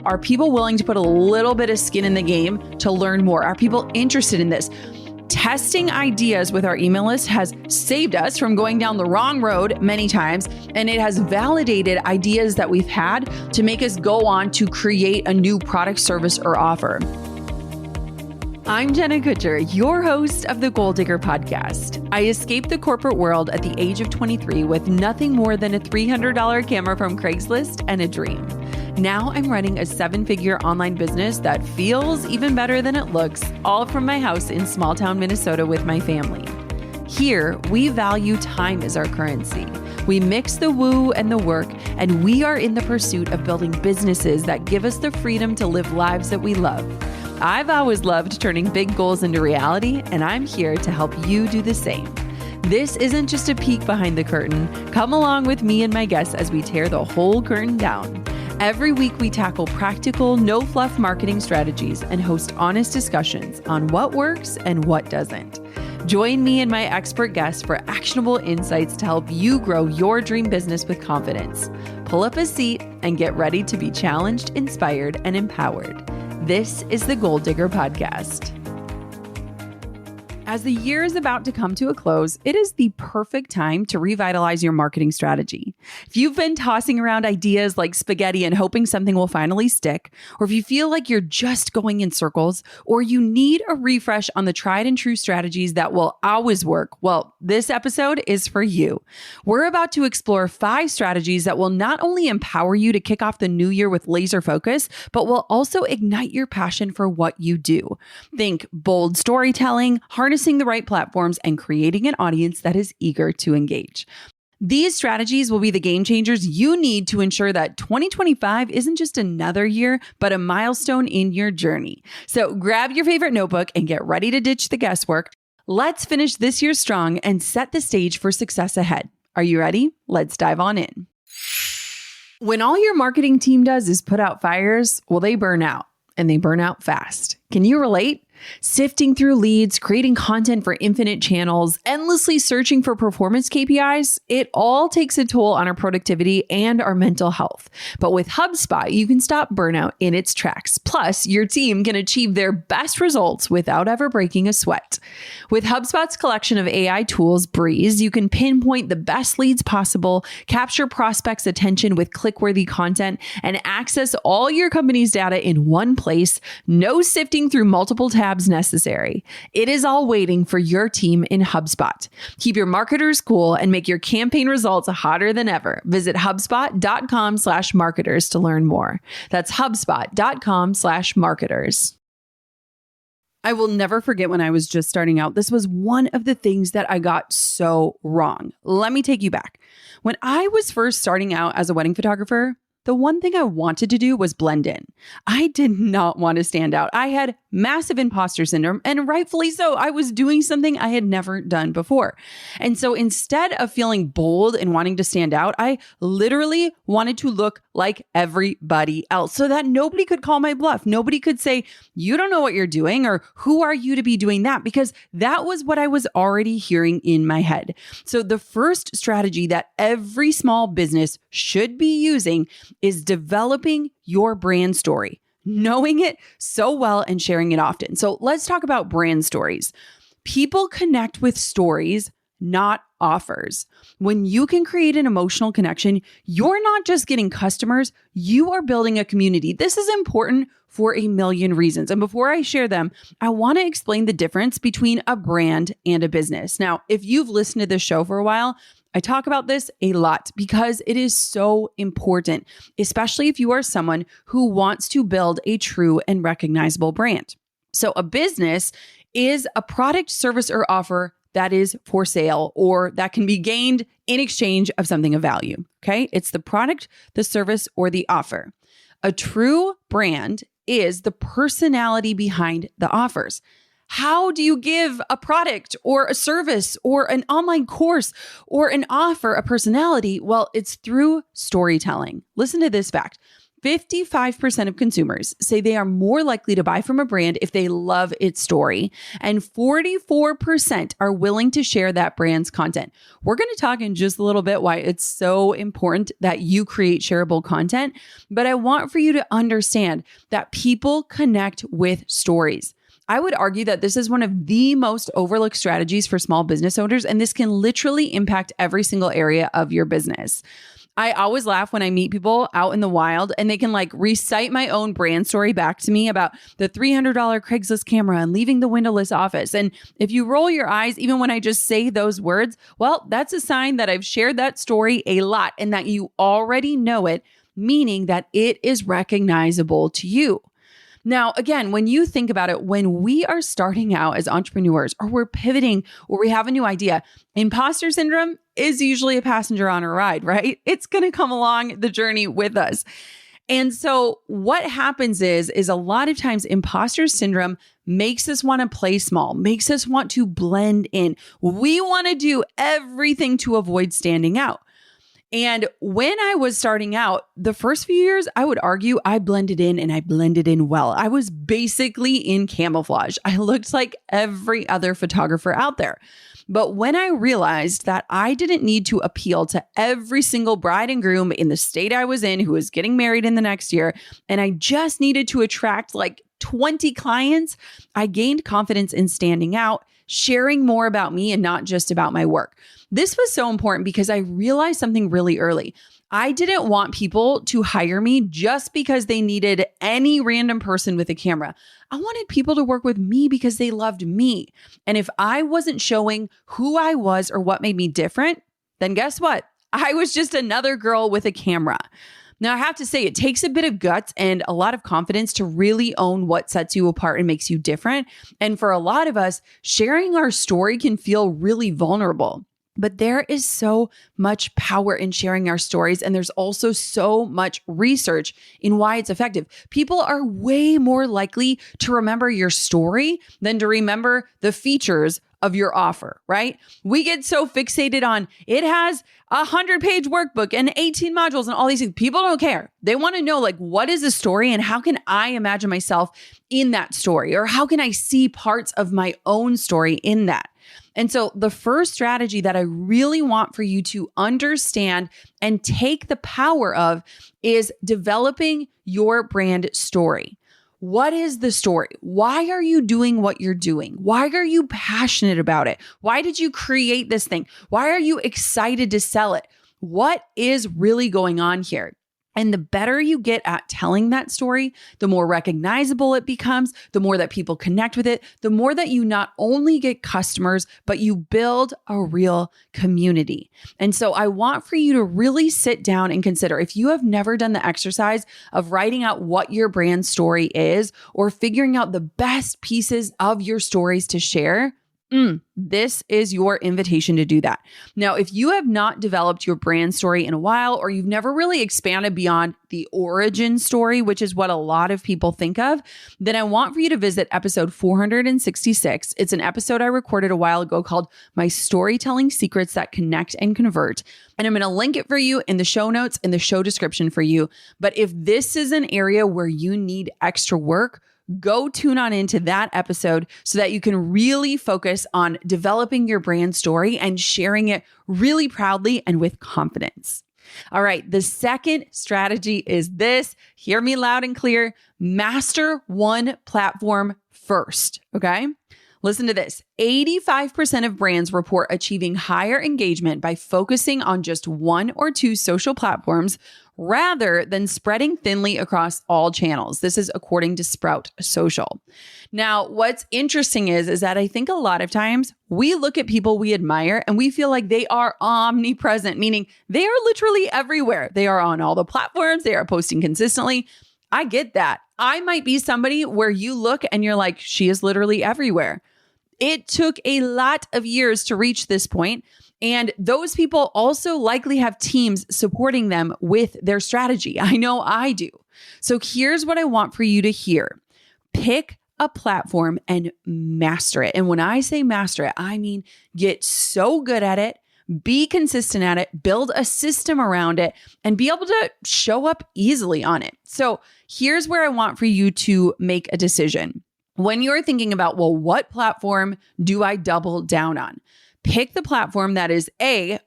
Are people willing to put a little bit of skin in the game to learn more? Are people interested in this? Testing ideas with our email list has saved us from going down the wrong road many times, and it has validated ideas that we've had to make us go on to create a new product, service, or offer. I'm Jenna Kutcher, your host of the Goal Digger podcast. I escaped the corporate world at the age of 23 with nothing more than a $300 camera from Craigslist and a dream. Now I'm running a 7-figure online business that feels even better than it looks, all from my house in small town Minnesota with my family. Here, we value time as our currency. We mix the woo and the work, and we are in the pursuit of building businesses that give us the freedom to live lives that we love. I've always loved turning big goals into reality, and I'm here to help you do the same. This isn't just a peek behind the curtain. Come along with me and my guests as we tear the whole curtain down. Every week, we tackle practical, no-fluff marketing strategies and host honest discussions on what works and what doesn't. Join me and my expert guests for actionable insights to help you grow your dream business with confidence. Pull up a seat and get ready to be challenged, inspired, and empowered. This is the Goal Digger Podcast. As the year is about to come to a close, it is the perfect time to revitalize your marketing strategy. If you've been tossing around ideas like spaghetti and hoping something will finally stick, or if you feel like you're just going in circles, or you need a refresh on the tried and true strategies that will always work, well, this episode is for you. We're about to explore 5 strategies that will not only empower you to kick off the new year with laser focus, but will also ignite your passion for what you do. Think bold storytelling, harnessing the right platforms, and creating an audience that is eager to engage. These strategies will be the game changers you need to ensure that 2025 isn't just another year, but a milestone in your journey. So grab your favorite notebook and get ready to ditch the guesswork. Let's finish this year strong and set the stage for success ahead. Are you ready? Let's dive on in. When all your marketing team does is put out fires, well, they burn out, and they burn out fast. Can you relate? Sifting through leads, creating content for infinite channels, endlessly searching for performance KPIs, it all takes a toll on our productivity and our mental health. But with HubSpot, you can stop burnout in its tracks. Plus, your team can achieve their best results without ever breaking a sweat. With HubSpot's collection of AI tools, Breeze, you can pinpoint the best leads possible, capture prospects' attention with click-worthy content, and access all your company's data in one place. No sifting through multiple tabs necessary. It is all waiting for your team in HubSpot. Keep your marketers cool and make your campaign results hotter than ever. Visit HubSpot.com/marketers to learn more. That's HubSpot.com/marketers. I will never forget when I was just starting out. This was one of the things that I got so wrong. Let me take you back. When I was first starting out as a wedding photographer, the one thing I wanted to do was blend in. I did not want to stand out. I had massive imposter syndrome, and rightfully so. I was doing something I had never done before. And so instead of feeling bold and wanting to stand out, I literally wanted to look like everybody else so that nobody could call my bluff. Nobody could say, you don't know what you're doing, or who are you to be doing that? Because that was what I was already hearing in my head. So the first strategy that every small business should be using is developing your brand story, knowing it so well and sharing it often. So let's talk about brand stories. People connect with stories, not offers. When you can create an emotional connection, you're not just getting customers, you are building a community. This is important for a million reasons. And before I share them, I want to explain the difference between a brand and a business. Now, if you've listened to this show for a while, I talk about this a lot because it is so important, especially if you are someone who wants to build a true and recognizable brand. So a business is a product, service, or offer that is for sale or that can be gained in exchange of something of value. Okay? It's the product, the service, or the offer. A true brand is the personality behind the offers. How do you give a product or a service or an online course or an offer a personality? Well, it's through storytelling. Listen to this fact. 55% of consumers say they are more likely to buy from a brand if they love its story, and 44% are willing to share that brand's content. We're going to talk in just a little bit why it's so important that you create shareable content, but I want for you to understand that people connect with stories. I would argue that this is one of the most overlooked strategies for small business owners, and this can literally impact every single area of your business. I always laugh when I meet people out in the wild and they can recite my own brand story back to me about the $300 Craigslist camera and leaving the windowless office. And if you roll your eyes, even when I just say those words, well, that's a sign that I've shared that story a lot and that you already know it, meaning that it is recognizable to you. Now, again, when you think about it, when we are starting out as entrepreneurs or we're pivoting or we have a new idea, imposter syndrome is usually a passenger on a ride, right? It's going to come along the journey with us. And so what happens is a lot of times imposter syndrome makes us want to play small, makes us want to blend in. We want to do everything to avoid standing out. And when I was starting out, the first few years, I would argue I blended in and I blended in well. I was basically in camouflage. I looked like every other photographer out there. But when I realized that I didn't need to appeal to every single bride and groom in the state I was in who was getting married in the next year, and I just needed to attract 20 clients, I gained confidence in standing out, sharing more about me and not just about my work. This was so important because I realized something really early. I didn't want people to hire me just because they needed any random person with a camera. I wanted people to work with me because they loved me. And if I wasn't showing who I was or what made me different, then guess what? I was just another girl with a camera. Now, I have to say, it takes a bit of guts and a lot of confidence to really own what sets you apart and makes you different. And for a lot of us, sharing our story can feel really vulnerable. But there is so much power in sharing our stories. And there's also so much research in why it's effective. People are way more likely to remember your story than to remember the features of your offer, right? We get so fixated on it has a 100-page workbook and 18 modules and all these things. People don't care. They want to know what is the story and how can I imagine myself in that story? Or how can I see parts of my own story in that? And so the first strategy that I really want for you to understand and take the power of is developing your brand story. What is the story? Why are you doing what you're doing? Why are you passionate about it? Why did you create this thing? Why are you excited to sell it? What is really going on here? And the better you get at telling that story, the more recognizable it becomes, the more that people connect with it, the more that you not only get customers, but you build a real community. And so I want for you to really sit down and consider, if you have never done the exercise of writing out what your brand story is or figuring out the best pieces of your stories to share, this is your invitation to do that. Now, if you have not developed your brand story in a while, or you've never really expanded beyond the origin story, which is what a lot of people think of, then I want for you to visit episode 466. It's an episode I recorded a while ago called My Storytelling Secrets That Connect and Convert. And I'm going to link it for you in the show notes, in the show description for you. But if this is an area where you need extra work, go tune on into that episode so that you can really focus on developing your brand story and sharing it really proudly and with confidence. All right, the second strategy is this. Hear me loud and clear. Master one platform first, okay? Listen to this. 85% of brands report achieving higher engagement by focusing on just one or two social platforms rather than spreading thinly across all channels. This is according to Sprout Social. Now, what's interesting is that I think a lot of times we look at people we admire and we feel like they are omnipresent, meaning they are literally everywhere. They are on all the platforms. They are posting consistently. I get that. I might be somebody where you look and you're like, she is literally everywhere. It took a lot of years to reach this point. And those people also likely have teams supporting them with their strategy. I know I do. So here's what I want for you to hear. Pick a platform and master it. And when I say master it, I mean get so good at it, be consistent at it, build a system around it, and be able to show up easily on it. So here's where I want for you to make a decision. When you're thinking about, well, what platform do I double down on? Pick the platform that is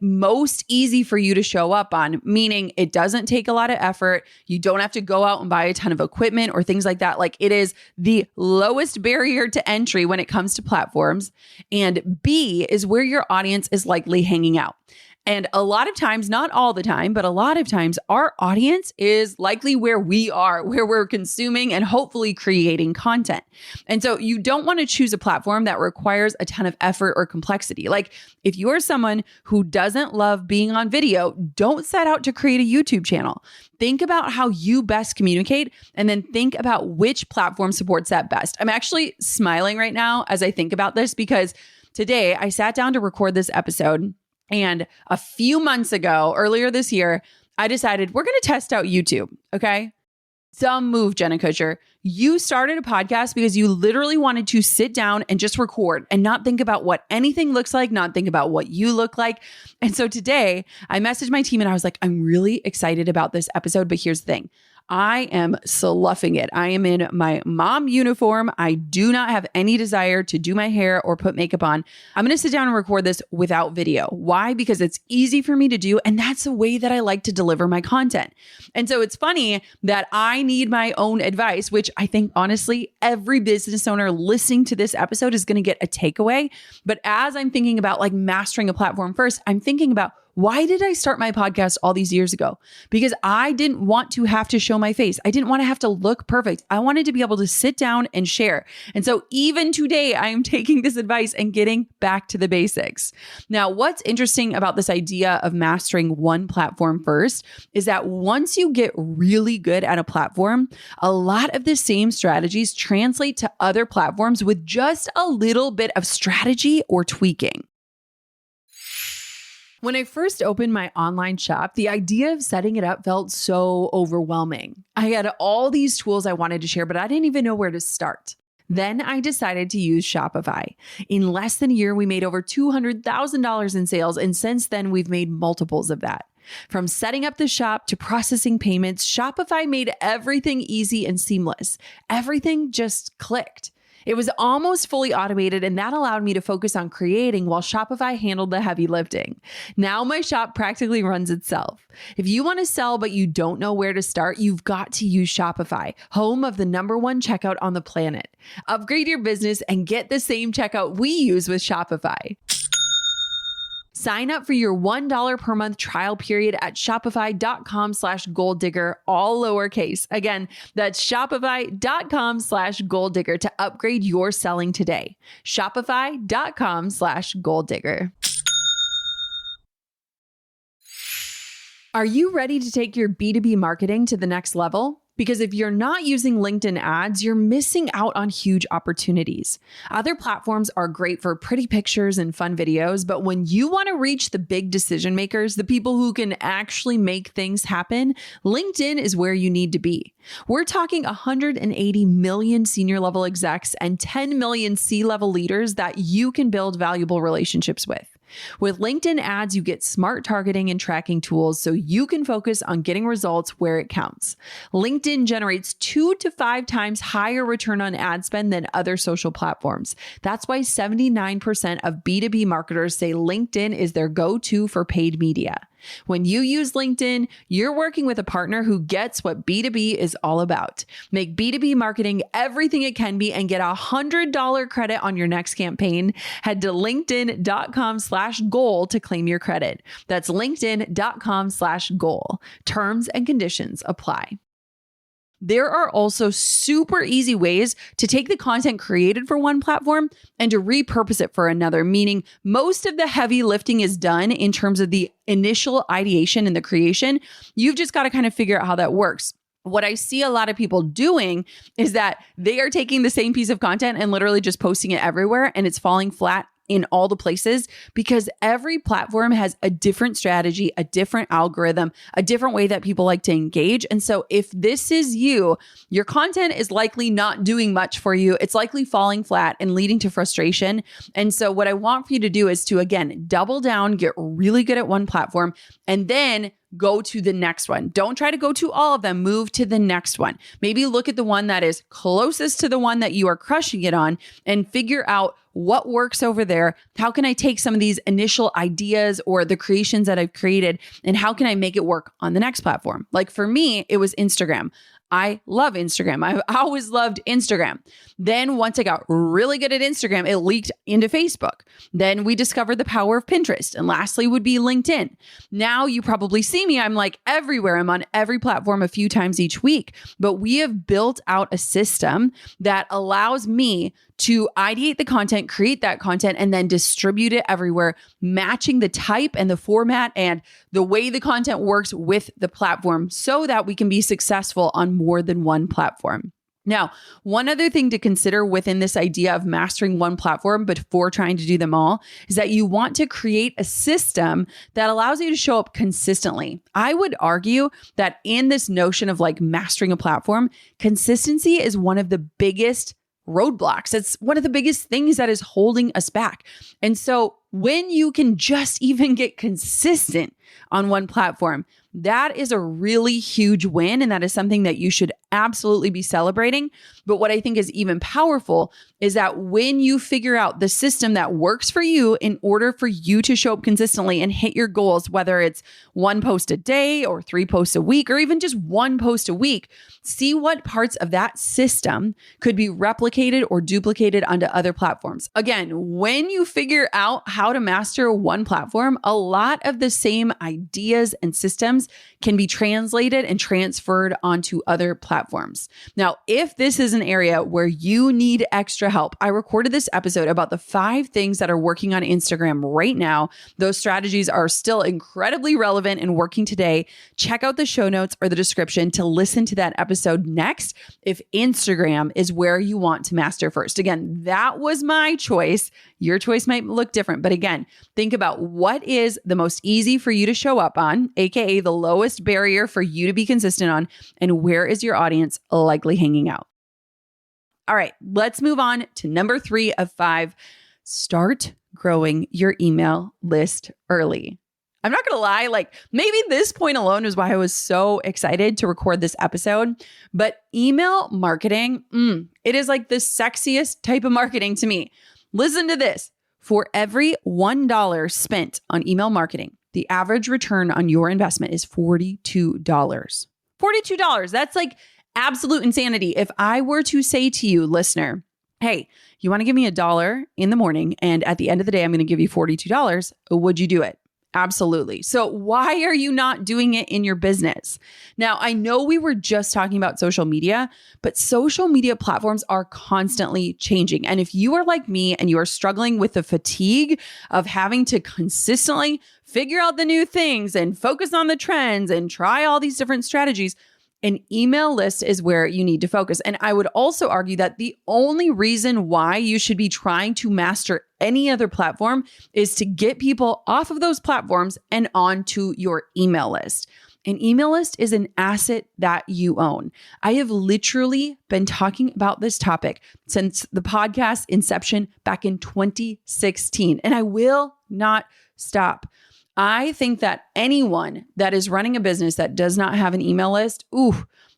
most easy for you to show up on, meaning it doesn't take a lot of effort. You don't have to go out and buy a ton of equipment or things like that. Like, it is the lowest barrier to entry when it comes to platforms. And B is where your audience is likely hanging out. And a lot of times, not all the time, but a lot of times, our audience is likely where we are, where we're consuming and hopefully creating content. And so you don't want to choose a platform that requires a ton of effort or complexity. Like, if you're someone who doesn't love being on video, don't set out to create a YouTube channel. Think about how you best communicate and then think about which platform supports that best. I'm actually smiling right now as I think about this because today I sat down to record this episode. And a few months ago, earlier this year, I decided we're going to test out YouTube. Okay. Dumb move, Jenna Kutcher. You started a podcast because you literally wanted to sit down and just record and not think about what anything looks like, not think about what you look like. And so today I messaged my team and I was like, I'm really excited about this episode, but here's the thing. I am sloughing it. I am in my mom uniform. I do not have any desire to do my hair or put makeup on. I'm going to sit down and record this without video. Why? Because it's easy for me to do. And that's the way that I like to deliver my content. And so it's funny that I need my own advice, which I think honestly, every business owner listening to this episode is going to get a takeaway. But as I'm thinking about like mastering a platform first, I'm thinking about, why did I start my podcast all these years ago? Because I didn't want to have to show my face. I didn't want to have to look perfect. I wanted to be able to sit down and share. And so even today, I am taking this advice and getting back to the basics. Now, what's interesting about this idea of mastering one platform first is that once you get really good at a platform, a lot of the same strategies translate to other platforms with just a little bit of strategy or tweaking. When I first opened my online shop, the idea of setting it up felt so overwhelming. I had all these tools I wanted to share, but I didn't even know where to start. Then I decided to use Shopify. In less than a year, we made over $200,000 in sales, and since then, we've made multiples of that. From setting up the shop to processing payments, Shopify made everything easy and seamless. Everything just clicked. It was almost fully automated, and that allowed me to focus on creating while Shopify handled the heavy lifting. Now my shop practically runs itself. If you want to sell but you don't know where to start, you've got to use Shopify, home of the #1 checkout on the planet. Upgrade your business and get the same checkout we use with Shopify. Sign up for your $1 per month trial period at shopify.com/goaldigger, all lowercase. Again, that's shopify.com/goaldigger to upgrade your selling today. Shopify.com/goaldigger. Are you ready to take your B2B marketing to the next level? Because if you're not using LinkedIn ads, you're missing out on huge opportunities. Other platforms are great for pretty pictures and fun videos, but when you want to reach the big decision makers, the people who can actually make things happen, LinkedIn is where you need to be. We're talking 180 million senior level execs and 10 million C-level leaders that you can build valuable relationships with. With LinkedIn ads, you get smart targeting and tracking tools so you can focus on getting results where it counts. LinkedIn generates 2 to 5 times higher return on ad spend than other social platforms. That's why 79% of B2B marketers say LinkedIn is their go-to for paid media. When you use LinkedIn, you're working with a partner who gets what B2B is all about. Make B2B marketing everything it can be and get a $100 credit on your next campaign. Head to linkedin.com/goal to claim your credit. That's linkedin.com/goal. Terms and conditions apply. There are also super easy ways to take the content created for one platform and to repurpose it for another, meaning most of the heavy lifting is done in terms of the initial ideation and the creation. You've just got to kind of figure out how that works. What I see a lot of people doing is that they are taking the same piece of content and literally just posting it everywhere, and it's falling flat in all the places because every platform has a different strategy, a different algorithm, a different way that people like to engage. And so if this is you, your content is likely not doing much for you. It's likely falling flat and leading to frustration. And so what I want for you to do is to, again, double down, get really good at one platform, and then go to the next one. Don't try to go to all of them. Move to the next one. Maybe look at the one that is closest to the one that you are crushing it on and figure out what works over there. How can I take some of these initial ideas or the creations that I've created and how can I make it work on the next platform? Like for me, it was Instagram. I love Instagram. I've always loved Instagram. Then once I got really good at Instagram, it leaked into Facebook. Then we discovered the power of Pinterest. And lastly would be LinkedIn. Now you probably see me. I'm like everywhere. I'm on every platform a few times each week. But we have built out a system that allows me to ideate the content, create that content, and then distribute it everywhere, matching the type and the format and the way the content works with the platform so that we can be successful on more than one platform. Now, one other thing to consider within this idea of mastering one platform before trying to do them all is that you want to create a system that allows you to show up consistently. I would argue that in this notion of like mastering a platform, consistency is one of the biggest roadblocks. It's one of the biggest things that is holding us back. And so when you can just even get consistent on one platform, that is a really huge win. And that is something that you should absolutely be celebrating. But what I think is even powerful is that when you figure out the system that works for you in order for you to show up consistently and hit your goals, whether it's one post a day or 3 posts a week, or even just 1 post a week, see what parts of that system could be replicated or duplicated onto other platforms. Again, when you figure out how to master one platform, a lot of the same ideas and systems can be translated and transferred onto other platforms. Now, if this is an area where you need extra help, I recorded this episode about the 5 things that are working on Instagram right now. Those strategies are still incredibly relevant and working today. Check out the show notes or the description to listen to that episode next if Instagram is where you want to master first. Again, that was my choice. Your choice might look different, but again, think about what is the most easy for you to show up on, aka the lowest barrier for you to be consistent on, and where is your audience likely hanging out. All right, let's move on to number 3 of 5. Start growing your email list early. I'm not going to lie, like maybe this point alone is why I was so excited to record this episode, but email marketing, it is like the sexiest type of marketing to me. Listen to this. For every $1 spent on email marketing, the average return on your investment is $42. $42. That's like absolute insanity. If I were to say to you, listener, hey, you want to give me $1 in the morning and at the end of the day, I'm going to give you $42, would you do it? Absolutely. So why are you not doing it in your business? Now, I know we were just talking about social media, but social media platforms are constantly changing. And if you are like me and you are struggling with the fatigue of having to consistently figure out the new things and focus on the trends and try all these different strategies, an email list is where you need to focus. And I would also argue that the only reason why you should be trying to master any other platform is to get people off of those platforms and onto your email list. An email list is an asset that you own. I have literally been talking about this topic since the podcast inception back in 2016, and I will not stop. I think that anyone that is running a business that does not have an email list,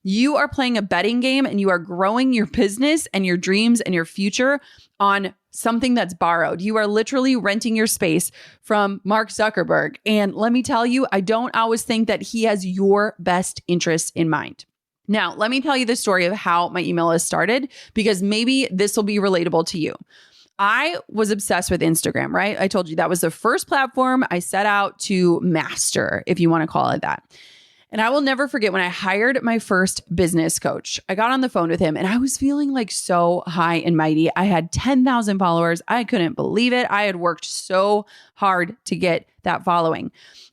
you are playing a betting game and you are growing your business and your dreams and your future on something that's borrowed. You are literally renting your space from Mark Zuckerberg. And let me tell you, I don't always think that he has your best interests in mind. Now, let me tell you the story of how my email list started, because maybe this will be relatable to you. I was obsessed with Instagram, right? I told you that was the first platform I set out to master, if you want to call it that. And I will never forget when I hired my first business coach. I got on the phone with him and I was feeling like so high and mighty. I had 10,000 followers. I couldn't believe it. I had worked so hard to get that following.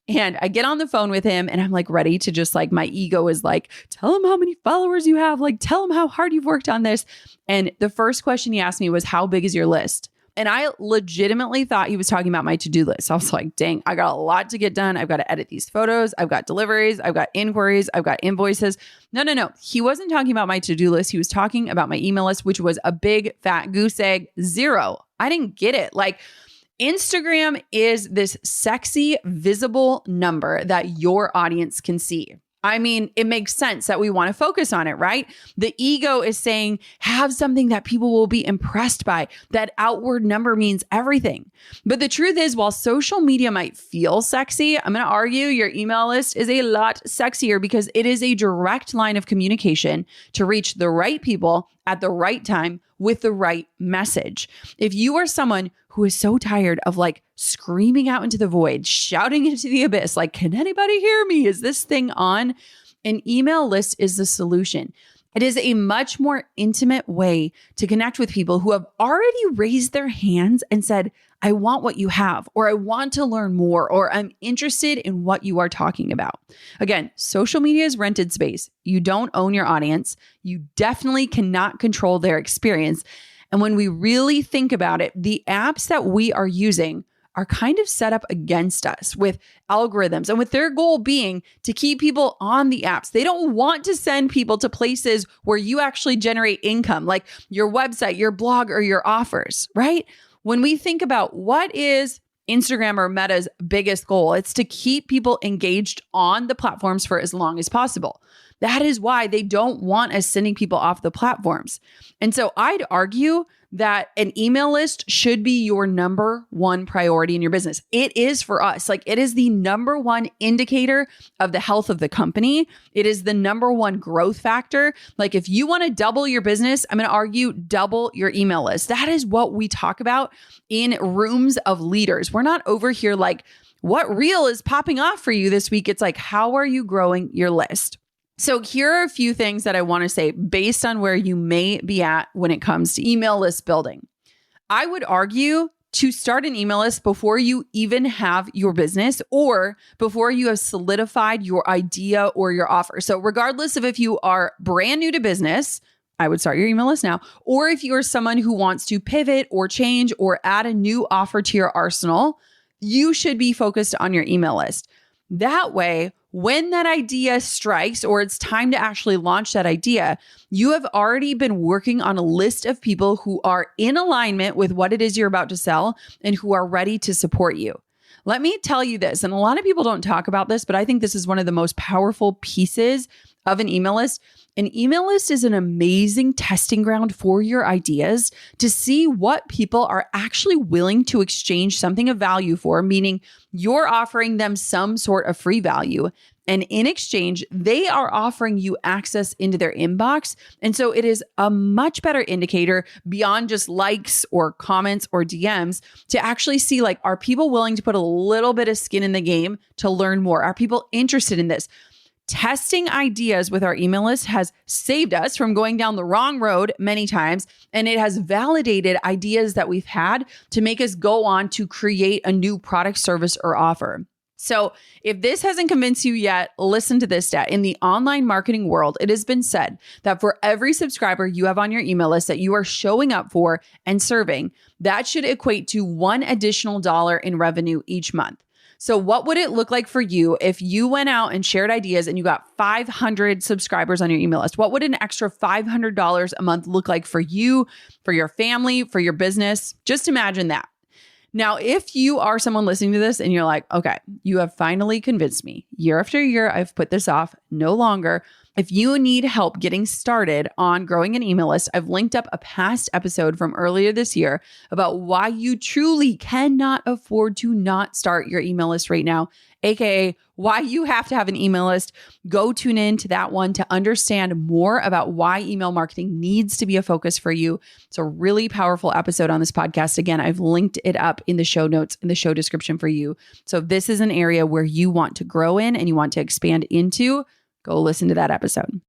And I get on the phone with him and I'm like ready to just like, my ego is like, tell him how many followers you have. Like, tell him how hard you've worked on this. And the first question he asked me was, how big is your list? And I legitimately thought he was talking about my to-do list. I was like, dang, I got a lot to get done. I've got to edit these photos. I've got deliveries. I've got inquiries. I've got invoices. No. He wasn't talking about my to-do list. He was talking about my email list, which was a big fat goose egg 0. I didn't get it. Like, Instagram is this sexy, visible number that your audience can see. I mean, it makes sense that we want to focus on it, right? The ego is saying, have something that people will be impressed by. That outward number means everything. But the truth is, while social media might feel sexy, I'm going to argue your email list is a lot sexier because it is a direct line of communication to reach the right people at the right time with the right message. If you are someone who is so tired of like screaming out into the void, shouting into the abyss, like, can anybody hear me? Is this thing on? An email list is the solution. It is a much more intimate way to connect with people who have already raised their hands and said, I want what you have, or I want to learn more, or I'm interested in what you are talking about. Again, social media is rented space. You don't own your audience. You definitely cannot control their experience. And when we really think about it, the apps that we are using are kind of set up against us with algorithms and with their goal being to keep people on the apps. They don't want to send people to places where you actually generate income, like your website, your blog, or your offers, right? When we think about what is Instagram or Meta's biggest goal, it's to keep people engaged on the platforms for as long as possible. That is why they don't want us sending people off the platforms. And so I'd argue that an email list should be your number one priority in your business. It is for us. Like, it is the number one indicator of the health of the company. It is the number one growth factor. Like, if you want to double your business, I'm going to argue double your email list. That is what we talk about in rooms of leaders. We're not over here like, what reel is popping off for you this week? It's like, how are you growing your list? So here are a few things that I want to say based on where you may be at when it comes to email list building. I would argue to start an email list before you even have your business or before you have solidified your idea or your offer. So regardless of if you are brand new to business, I would start your email list now, or if you are someone who wants to pivot or change or add a new offer to your arsenal, you should be focused on your email list. That way, when that idea strikes or it's time to actually launch that idea, you have already been working on a list of people who are in alignment with what it is you're about to sell and who are ready to support you. Let me tell you this, and a lot of people don't talk about this, but I think this is one of the most powerful pieces of an email list. An email list is an amazing testing ground for your ideas to see what people are actually willing to exchange something of value for, meaning you're offering them some sort of free value. And in exchange, they are offering you access into their inbox. And so it is a much better indicator beyond just likes or comments or DMs to actually see, like, are people willing to put a little bit of skin in the game to learn more? Are people interested in this? Testing ideas with our email list has saved us from going down the wrong road many times, and it has validated ideas that we've had to make us go on to create a new product, service, or offer. So if this hasn't convinced you yet, listen to this stat. In the online marketing world, it has been said that for every subscriber you have on your email list that you are showing up for and serving, that should equate to $1 additional in revenue each month. So what would it look like for you if you went out and shared ideas and you got 500 subscribers on your email list? What would an extra $500 a month look like for you, for your family, for your business? Just imagine that. Now, if you are someone listening to this and you're like, okay, you have finally convinced me. Year after year, I've put this off no longer. If you need help getting started on growing an email list, I've linked up a past episode from earlier this year about why you truly cannot afford to not start your email list right now, aka why you have to have an email list. Go tune in to that one to understand more about why email marketing needs to be a focus for you. It's a really powerful episode on this podcast. Again, I've linked it up in the show notes, in the show description for you. So if this is an area where you want to grow in and you want to expand into, go listen to that episode.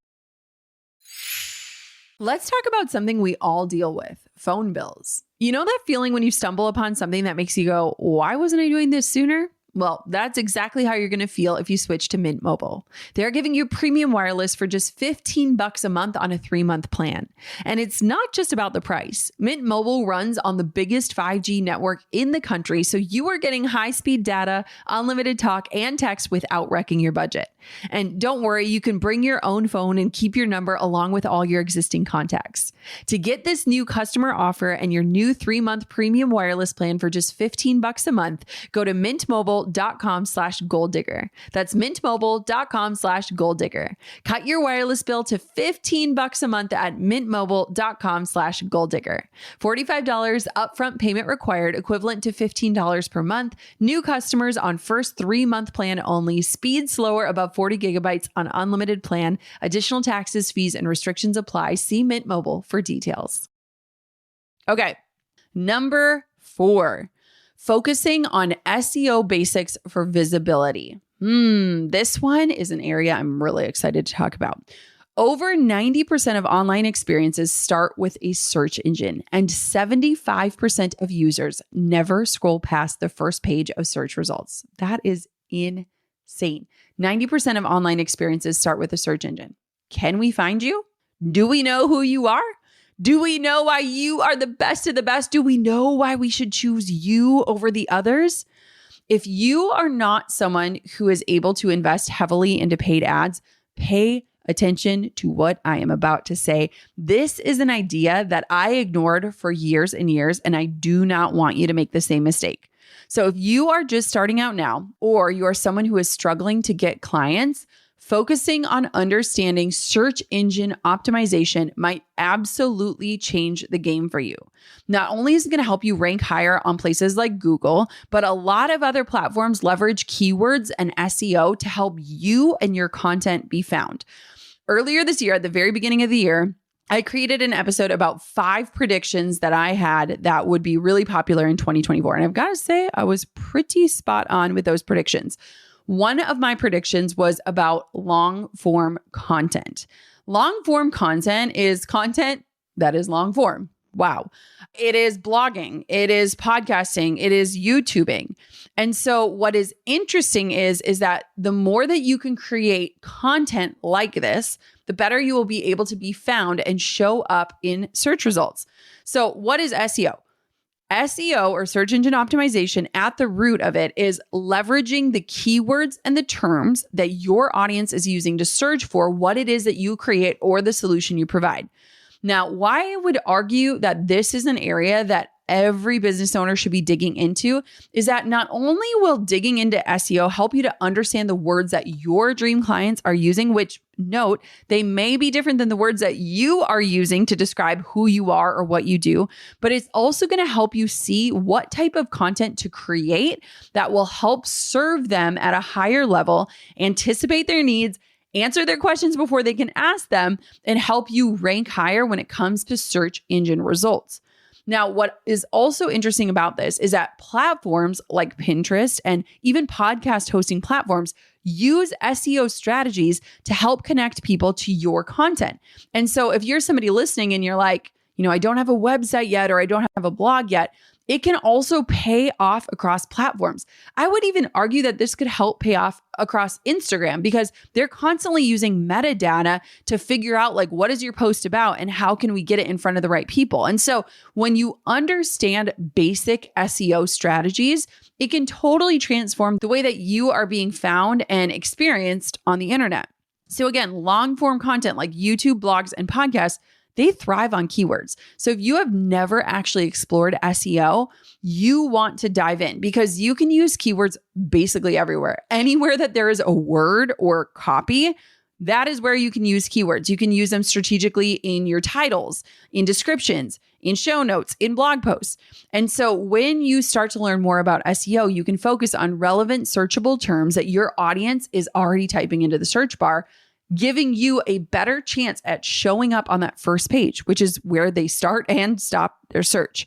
Let's talk about something we all deal with, phone bills. You know that feeling when you stumble upon something that makes you go, why wasn't I doing this sooner? Well, that's exactly how you're going to feel if you switch to Mint Mobile. They're giving you premium wireless for just $15 a month on a 3-month plan. And it's not just about the price. Mint Mobile runs on the biggest 5G network in the country, so you are getting high-speed data, unlimited talk, and text without wrecking your budget. And don't worry, you can bring your own phone and keep your number along with all your existing contacts. To get this new customer offer and your new 3-month premium wireless plan for just $15 a month, go to mintmobile.com/goaldigger. That's mintmobile.com/goaldigger. Cut your wireless bill to $15 a month at mintmobile.com/goaldigger. $45 upfront payment required, equivalent to $15 per month. New customers on first 3-month plan only. Speed slower above 40 gigabytes on unlimited plan. Additional taxes, fees, and restrictions apply. See Mint Mobile for details. Okay. Number 4, focusing on SEO basics for visibility. This one is an area I'm really excited to talk about. Over 90% of online experiences start with a search engine, and 75% of users never scroll past the first page of search results. That is insane. 90% of online experiences start with a search engine. Can we find you? Do we know who you are? Do we know why you are the best of the best? Do we know why we should choose you over the others? If you are not someone who is able to invest heavily into paid ads, pay attention to what I am about to say. This is an idea that I ignored for years and years, and I do not want you to make the same mistake. So if you are just starting out now, or you are someone who is struggling to get clients, focusing on understanding search engine optimization might absolutely change the game for you. Not only is it going to help you rank higher on places like Google, but a lot of other platforms leverage keywords and SEO to help you and your content be found. Earlier this year, at the very beginning of the year, I created an episode about 5 predictions that I had that would be really popular in 2024. And I've got to say, I was pretty spot on with those predictions. One of my predictions was about long form content. Long form content is content that is long form. Wow. It is blogging. It is podcasting. It is YouTubing. And so what is interesting is that the more that you can create content like this, the better you will be able to be found and show up in search results. So what is SEO? SEO, or search engine optimization, at the root of it is leveraging the keywords and the terms that your audience is using to search for what it is that you create or the solution you provide. Now, why I would argue that this is an area that every business owner should be digging into is that not only will digging into SEO help you to understand the words that your dream clients are using, which, note, they may be different than the words that you are using to describe who you are or what you do, but it's also going to help you see what type of content to create that will help serve them at a higher level, anticipate their needs, answer their questions before they can ask them, and help you rank higher when it comes to search engine results. Now, what is also interesting about this is that platforms like Pinterest and even podcast hosting platforms use SEO strategies to help connect people to your content. And so if you're somebody listening and you're like, I don't have a website yet, or I don't have a blog yet, it can also pay off across platforms. I would even argue that this could help pay off across Instagram, because they're constantly using metadata to figure out what is your post about and how can we get it in front of the right people. And so when you understand basic SEO strategies, it can totally transform the way that you are being found and experienced on the internet. So again, long form content like YouTube, blogs, and podcasts, they thrive on keywords. So if you have never actually explored SEO, you want to dive in, because you can use keywords basically everywhere. Anywhere that there is a word or copy, that is where you can use keywords. You can use them strategically in your titles, in descriptions, in show notes, in blog posts. And so when you start to learn more about SEO, you can focus on relevant searchable terms that your audience is already typing into the search bar, giving you a better chance at showing up on that first page, which is where they start and stop their search.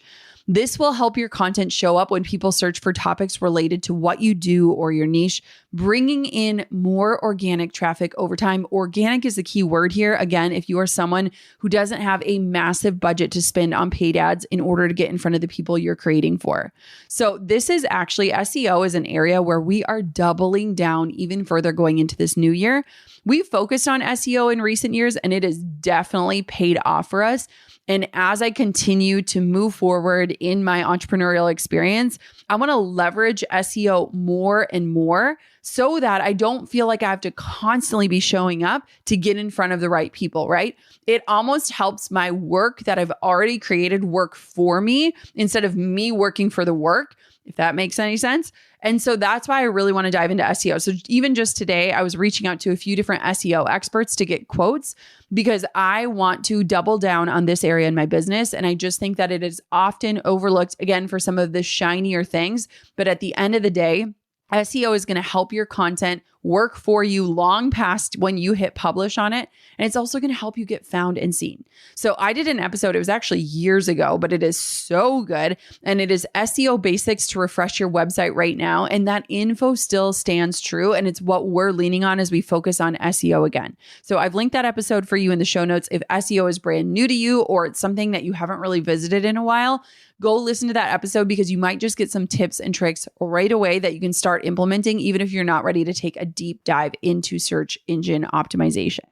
This will help your content show up when people search for topics related to what you do or your niche, bringing in more organic traffic over time. Organic is the key word here. Again, if you are someone who doesn't have a massive budget to spend on paid ads in order to get in front of the people you're creating for. So this is actually, SEO is an area where we are doubling down even further going into this new year. We've focused on SEO in recent years and it has definitely paid off for us. And as I continue to move forward in my entrepreneurial experience, I want to leverage SEO more and more so that I don't feel like I have to constantly be showing up to get in front of the right people, right? It almost helps my work that I've already created work for me instead of me working for the work, if that makes any sense. And so that's why I really want to dive into SEO. So even just today, I was reaching out to a few different SEO experts to get quotes because I want to double down on this area in my business. And I just think that it is often overlooked, again, for some of the shinier things. But at the end of the day, SEO is going to help your content work for you long past when you hit publish on it. And it's also going to help you get found and seen. So I did an episode, it was actually years ago, but it is so good. And it is SEO Basics to refresh your website right now. And that info still stands true. And it's what we're leaning on as we focus on SEO again. So I've linked that episode for you in the show notes. If SEO is brand new to you or it's something that you haven't really visited in a while, go listen to that episode because you might just get some tips and tricks right away that you can start implementing, even if you're not ready to take a deep dive into search engine optimization.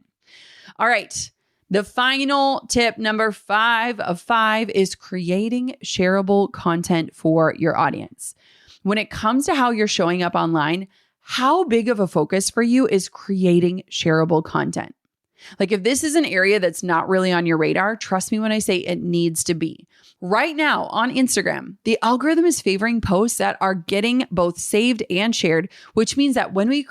All right. The final tip, number 5 of 5, is creating shareable content for your audience. When it comes to how you're showing up online, how big of a focus for you is creating shareable content? Like if this is an area that's not really on your radar, trust me when I say it needs to be. Right now on Instagram, the algorithm is favoring posts that are getting both saved and shared, which means that when we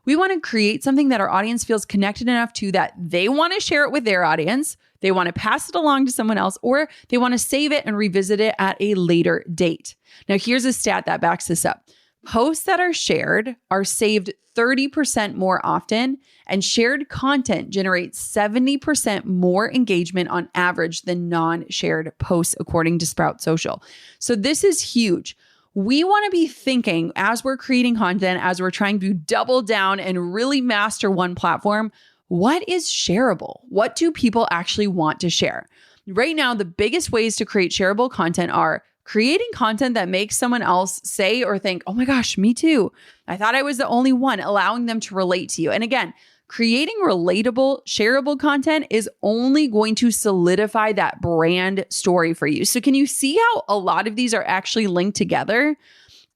want to create something that our audience feels connected enough to that they want to share it with their audience, they want to pass it along to someone else, or they want to save it and revisit it at a later date. Now, here's a stat that backs this up. Posts that are shared are saved 30% more often, and shared content generates 70% more engagement on average than non-shared posts, according to Sprout Social. So this is huge. We want to be thinking as we're creating content, as we're trying to double down and really master one platform, what is shareable? What do people actually want to share? Right now, the biggest ways to create shareable content are creating content that makes someone else say or think, oh my gosh, me too. I thought I was the only one, allowing them to relate to you. And again, creating relatable, shareable content is only going to solidify that brand story for you. So can you see how a lot of these are actually linked together?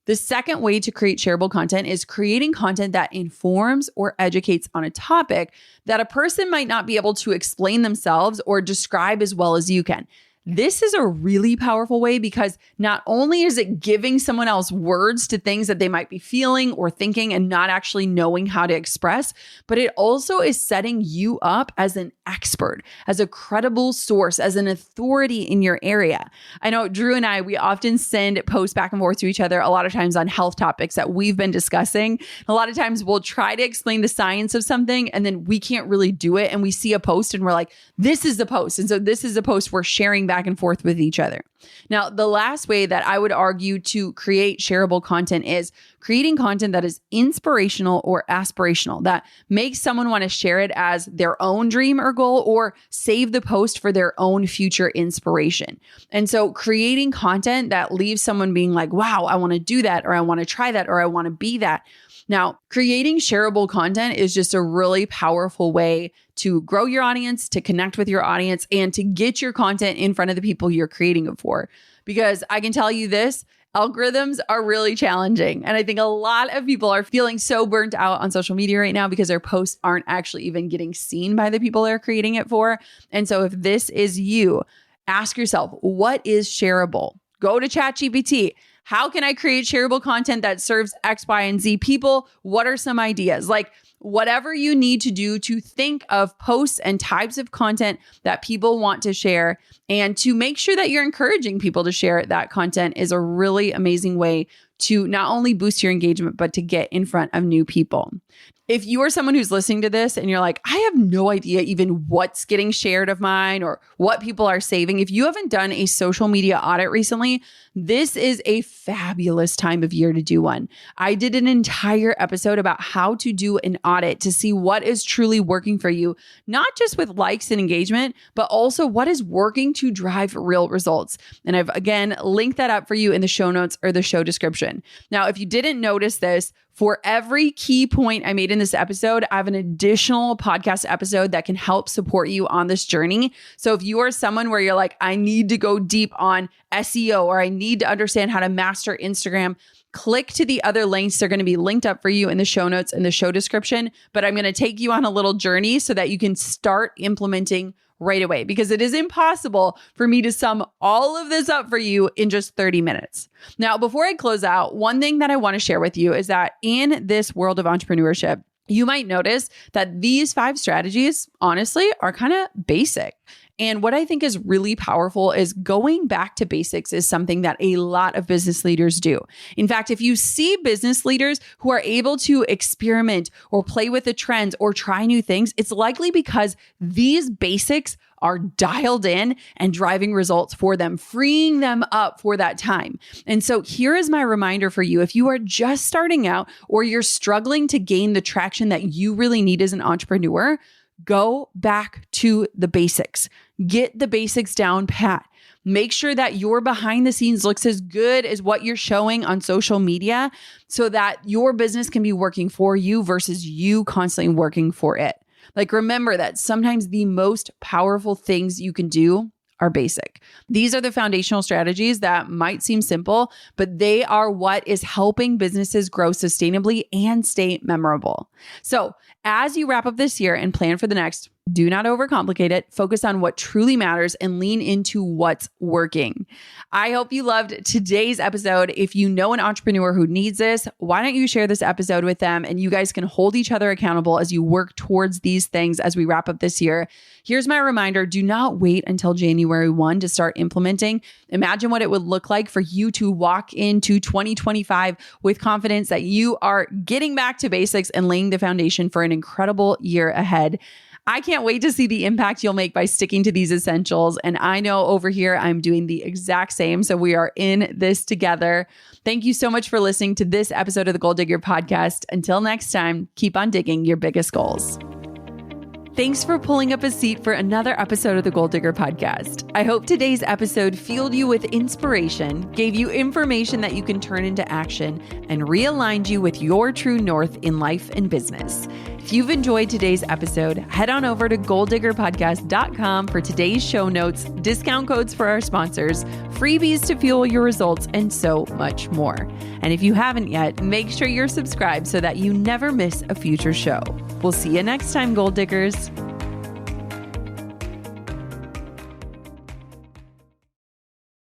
The second way to create shareable content is creating content that informs or educates on a topic that a person might not be able to explain themselves or describe as well as you can. This is a really powerful way because not only is it giving someone else words to things that they might be feeling or thinking and not actually knowing how to express, but it also is setting you up as an expert, as a credible source, as an authority in your area. I know Drew and I, we often send posts back and forth to each other a lot of times on health topics that we've been discussing. A lot of times we'll try to explain the science of something and then we can't really do it. And we see a post and we're like, this is the post. And so this is the post we're sharing back and forth with each other. Now, the last way that I would argue to create shareable content is creating content that is inspirational or aspirational, that makes someone want to share it as their own dream or goal or save the post for their own future inspiration. And so creating content that leaves someone being like, wow, I want to do that, or I want to try that, or I want to be that. Now, creating shareable content is just a really powerful way to grow your audience, to connect with your audience, and to get your content in front of the people you're creating it for. Because I can tell you this, algorithms are really challenging. And I think a lot of people are feeling so burnt out on social media right now because their posts aren't actually even getting seen by the people they're creating it for. And so if this is you, ask yourself, what is shareable? Go to ChatGPT. How can I create shareable content that serves X, Y, and Z people? What are some ideas? Like whatever you need to do to think of posts and types of content that people want to share and to make sure that you're encouraging people to share that content is a really amazing way to not only boost your engagement, but to get in front of new people. If you are someone who's listening to this and you're like, I have no idea even what's getting shared of mine or what people are saving. If you haven't done a social media audit recently, this is a fabulous time of year to do one. I did an entire episode about how to do an audit to see what is truly working for you, not just with likes and engagement, but also what is working to drive real results. And I've again linked that up for you in the show notes or the show description. Now, if you didn't notice this, for every key point I made in this episode, I have an additional podcast episode that can help support you on this journey. So if you are someone where you're like, I need to go deep on SEO or I need to understand how to master Instagram, click to the other links. They're going to be linked up for you in the show notes and the show description. But I'm going to take you on a little journey so that you can start implementing right away, because it is impossible for me to sum all of this up for you in just 30 minutes. Now, before I close out, one thing that I want to share with you is that in this world of entrepreneurship, you might notice that these 5 strategies, honestly, are kind of basic. And what I think is really powerful is going back to basics is something that a lot of business leaders do. In fact, if you see business leaders who are able to experiment or play with the trends or try new things, it's likely because these basics are dialed in and driving results for them, freeing them up for that time. And so here is my reminder for you. If you are just starting out or you're struggling to gain the traction that you really need as an entrepreneur, go back to the basics. Get the basics down pat. Make sure that your behind the scenes looks as good as what you're showing on social media so that your business can be working for you versus you constantly working for it. Like, remember that sometimes the most powerful things you can do are basic. These are the foundational strategies that might seem simple, but they are what is helping businesses grow sustainably and stay memorable. So as you wrap up this year and plan for the next, do not overcomplicate it. Focus on what truly matters and lean into what's working. I hope you loved today's episode. If you know an entrepreneur who needs this, why don't you share this episode with them and you guys can hold each other accountable as you work towards these things as we wrap up this year. Here's my reminder. Do not wait until January 1 to start implementing. Imagine what it would look like for you to walk into 2025 with confidence that you are getting back to basics and laying the foundation for an incredible year ahead. I can't wait to see the impact you'll make by sticking to these essentials. And I know over here, I'm doing the exact same. So we are in this together. Thank you so much for listening to this episode of the Goal Digger Podcast. Until next time, keep on digging your biggest goals. Thanks for pulling up a seat for another episode of the Goal Digger Podcast. I hope today's episode fueled you with inspiration, gave you information that you can turn into action, and realigned you with your true north in life and business. If you've enjoyed today's episode, head on over to goaldiggerpodcast.com for today's show notes, discount codes for our sponsors, freebies to fuel your results, and so much more. And if you haven't yet, make sure you're subscribed so that you never miss a future show. We'll see you next time, Goal Diggers.